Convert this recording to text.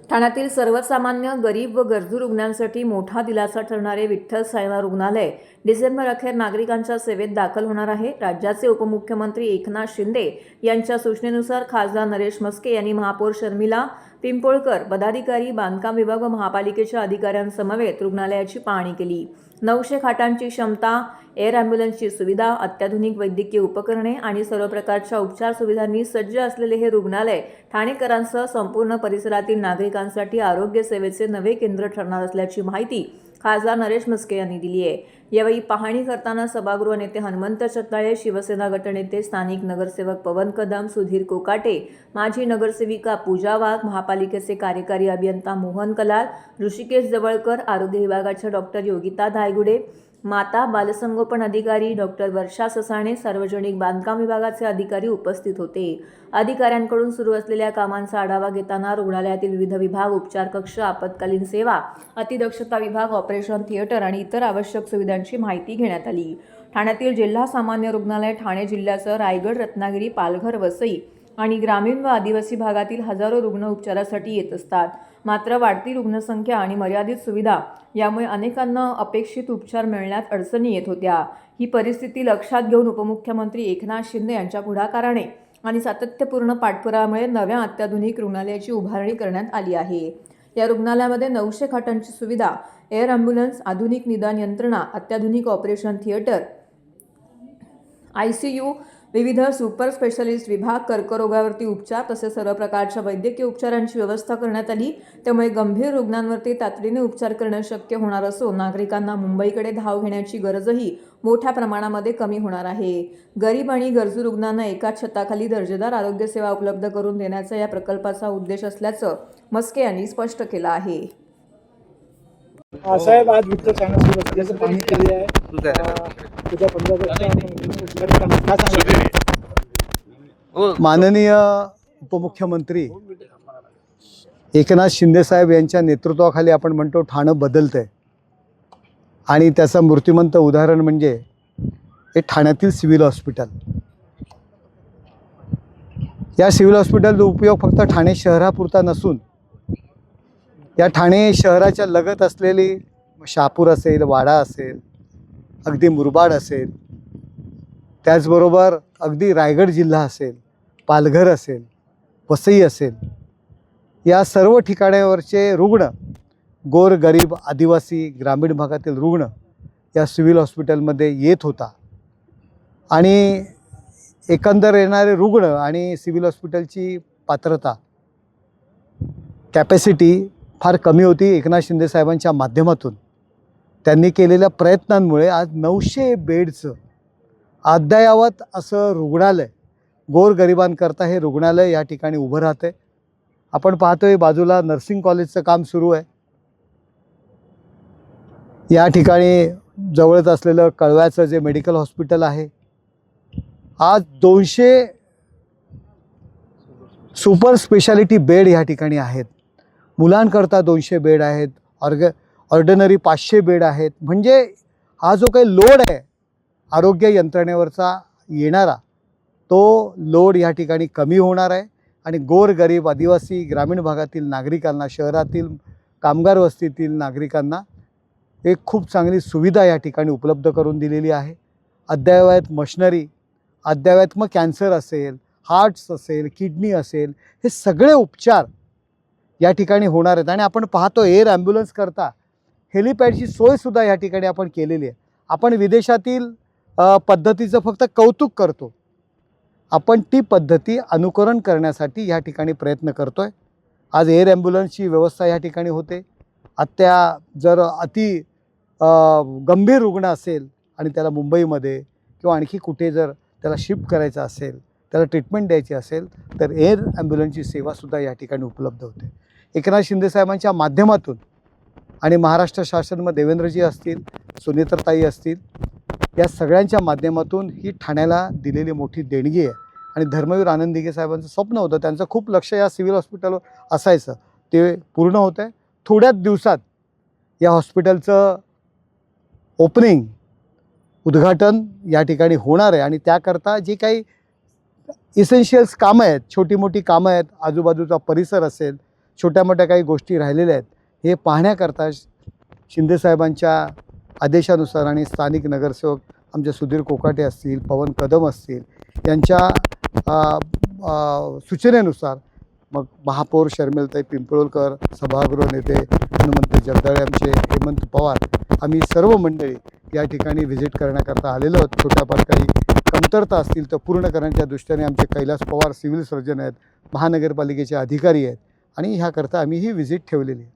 ठाण्यातील सर्वसामान्य, गरीब व गरजू रुग्णांसाठी मोठा दिलासा ठरणारे विठ्ठल साईबाबा रुग्णालय डिसेंबर अखेर नागरिकांच्या सेवेत दाखल होणार आहे। राज्याचे उपमुख्यमंत्री एकनाथ शिंदे यांच्या सूचनेनुसार खासदार नरेश म्हस्के यांनी महापौर शर्मिला पिंपोळकर, पदाधिकारी, बांधकाम विभाग व महापालिकेच्या अधिकाऱ्यांसमवेत रुग्णालयाची पाहणी केली। 900 खाटांची क्षमता, एअर ॲम्ब्युलन्सची सुविधा, अत्याधुनिक वैद्यकीय उपकरणे आणि सर्व प्रकारच्या उपचार सुविधांनी सज्ज असलेले हे रुग्णालय ठाणेकरांसह संपूर्ण परिसरातील नागरिकांसाठी आरोग्य सेवेचे नवे केंद्र ठरणार असल्याची माहिती खासदार नरेश म्हस्के यांनी दिली आहे। यावेळी पाहणी करताना सभागृह नेते हनुमंत चत्ताळे, शिवसेना गटनेते स्थानिक नगरसेवक पवन कदम, सुधीर कोकाटे, माजी नगरसेविका पूजा वाघ, महापालिकेचे कार्यकारी अभियंता मोहन कलाल, ऋषिकेश जवळकर, आरोग्य विभागाच्या डॉक्टर योगिता धायगुडे, माता बालसंगोपन अधिकारी डॉक्टर वर्षा ससाणे, सार्वजनिक बांधकाम विभागाचे अधिकारी उपस्थित होते। अधिकाऱ्यांकडून सुरू असलेल्या कामांचा आढावा घेताना रुग्णालयातील विविध विभाग, उपचार कक्ष, आपत्कालीन सेवा, अतिदक्षता विभाग, ऑपरेशन थिएटर आणि इतर आवश्यक सुविधांची माहिती घेण्यात आली। ठाण्यातील जिल्हा सामान्य रुग्णालय ठाणे जिल्ह्यासह रायगड, रत्नागिरी, पालघर, वसई आणि ग्रामीण व आदिवासी भागातील हजारो रुग्ण उपचारासाठी येत असतात। मात्र वाढती रुग्णसंख्या आणि मर्यादित सुविधा यामुळे अनेकांना अपेक्षित उपचार मिळण्यात अडचणी येत होत्या। ही परिस्थिती लक्षात घेऊन उपमुख्यमंत्री एकनाथ शिंदे यांच्या पुढाकाराने आणि सातत्यपूर्ण पाठपुराव्यामुळे नव्या अत्याधुनिक रुग्णालयाची उभारणी करण्यात आली आहे। या रुग्णालयामध्ये 900 खाटांची सुविधा, एअर ॲम्ब्युलन्स, आधुनिक निदान यंत्रणा, अत्याधुनिक ऑपरेशन थिएटर, ICU, विविध सुपर स्पेशालिस्ट विभाग, कर्करोगावरती उपचार तसेच सर्व प्रकारच्या वैद्यकीय उपचारांची व्यवस्था करण्यात आली। त्यामुळे गंभीर रुग्णांवरती तातडीने उपचार करणे शक्य होणार असून नागरिकांना मुंबईकडे धाव घेण्याची गरजही मोठ्या प्रमाणामध्ये कमी होणार आहे। गरीब आणि गरजू रुग्णांना एकाच छताखाली दर्जेदार आरोग्य सेवा उपलब्ध करून देण्याचा या प्रकल्पाचा उद्देश असल्याचं म्हस्के यांनी स्पष्ट केलं आहे। साहेब, आज विठ्ठल साईबाबा रस्त्याचं पाहणी केली आहे। माननीय उपमुख्यमंत्री एकनाथ शिंदे साहेब यांच्या नेतृत्वाखाली आपण म्हणतो ठाणं बदलतंय आणि त्याचं मूर्तिमंत उदाहरण म्हणजे हे ठाण्यातील सिव्हिल हॉस्पिटल। या सिव्हिल हॉस्पिटलचा उपयोग फक्त ठाणे शहरापुरता नसून या ठाणे शहराच्या लगत असलेली शहापूर असेल, वाडा असेल, अगदी मुरबाड असेल, त्याचबरोबर अगदी रायगड जिल्हा असेल, पालघर असेल, वसई असेल, या सर्व ठिकाणावरचे रुग्ण, गोर गरीब, आदिवासी, ग्रामीण भागातील रुग्ण या सिव्हिल हॉस्पिटलमध्ये येत होता आणि एकंदर येणारे रुग्ण आणि सिव्हिल हॉस्पिटलची पात्रता, कॅपॅसिटी फार कमी होती। एकनाथ शिंदे साहेबांच्या माध्यमातून त्यांनी केलेल्या प्रयत्नांमुळे आज 900 बेडचं अद्ययावत असं रुग्णालय, गोरगरिबांकरता हे रुग्णालय या ठिकाणी उभं राहते। आपण पाहतोय बाजूला नर्सिंग कॉलेजचं काम सुरू आहे। या ठिकाणी जवळच असलेलं कळव्याचं जे मेडिकल हॉस्पिटल आहे, आज 200 सुपर स्पेशालिटी बेड या ठिकाणी आहेत। मुलांकरता 200 बेड आहेत, ऑर्डिनरी 500 बेड आहेत। म्हणजे हा जो काही लोड आहे आरोग्य यंत्रणेवरचा येणारा, तो लोड या ठिकाणी कमी होणार आहे आणि गोर गरीब, आदिवासी, ग्रामीण भागातील नागरिकांना, शहरातील कामगार वस्तीतील नागरिकांना एक खूप चांगली सुविधा या ठिकाणी उपलब्ध करून दिलेली आहे। अद्ययावत मशिनरी, अद्ययावत मग कॅन्सर असेल, हार्ट्स असेल, किडनी असेल, हे सगळे उपचार या ठिकाणी होणार आहेत। आणि आपण पाहतो एअर ॲम्ब्युलन्स करता हेलिपॅडची सोयसुद्धा या ठिकाणी आपण केलेली आहे। आपण विदेशातील पद्धतीचं फक्त कौतुक करतो, आपण ती पद्धती अनुकरण करण्यासाठी या ठिकाणी प्रयत्न करतो आहे। आज एअर ॲम्ब्युलन्सची व्यवस्था या ठिकाणी होते। जर अति गंभीर रुग्ण असेल आणि त्याला मुंबईमध्ये किंवा आणखी कुठे जर त्याला शिफ्ट करायचं असेल, त्याला ट्रीटमेंट द्यायची असेल, तर एअर ॲम्ब्युलन्सची सेवासुद्धा या ठिकाणी उपलब्ध होते। एकनाथ शिंदे साहेबांच्या माध्यमातून आणि महाराष्ट्र शासनमध्ये देवेंद्रजी असतील, सुनेत्रताई असतील, या सगळ्यांच्या माध्यमातून ही ठाण्याला दिलेली मोठी देणगी आहे। आणि धर्मवीर आनंद दिघे साहेबांचं स्वप्न होतं, त्यांचं खूप लक्ष या सिव्हिल हॉस्पिटलवर असायचं, ते पूर्ण होतं आहे। थोड्याच दिवसात या हॉस्पिटलचं ओपनिंग, उद्घाटन या ठिकाणी होणार आहे आणि त्याकरता जे काही इसेन्शियल्स कामं आहेत, छोटी मोठी कामं आहेत, आजूबाजूचा परिसर असेल, छोट्या मोठ्या काही गोष्टी राहिलेल्या आहेत हे पाहण्याकरता शिंदेसाहेबांच्या आदेशानुसार आणि स्थानिक नगरसेवक आमचे सुधीर कोकाटे असतील, पवन कदम असतील यांच्या सूचनेनुसार मग महापौर शर्मिलताई पिंपळकर, सभागृह नेते हनुमंत जगदाळे, आमचे हेमंत पवार, आम्ही सर्व मंडळी या ठिकाणी व्हिजिट करण्याकरता आलेलो आहोत. छोट्याफार काही कमतरता असतील तर पूर्ण करण्याच्या दृष्टीने आमचे कैलास पवार सिव्हिल सर्जन आहेत, महानगरपालिकेचे अधिकारी आहेत आणि ह्याकरता आम्ही ही व्हिजिट ठेवलेली आहे.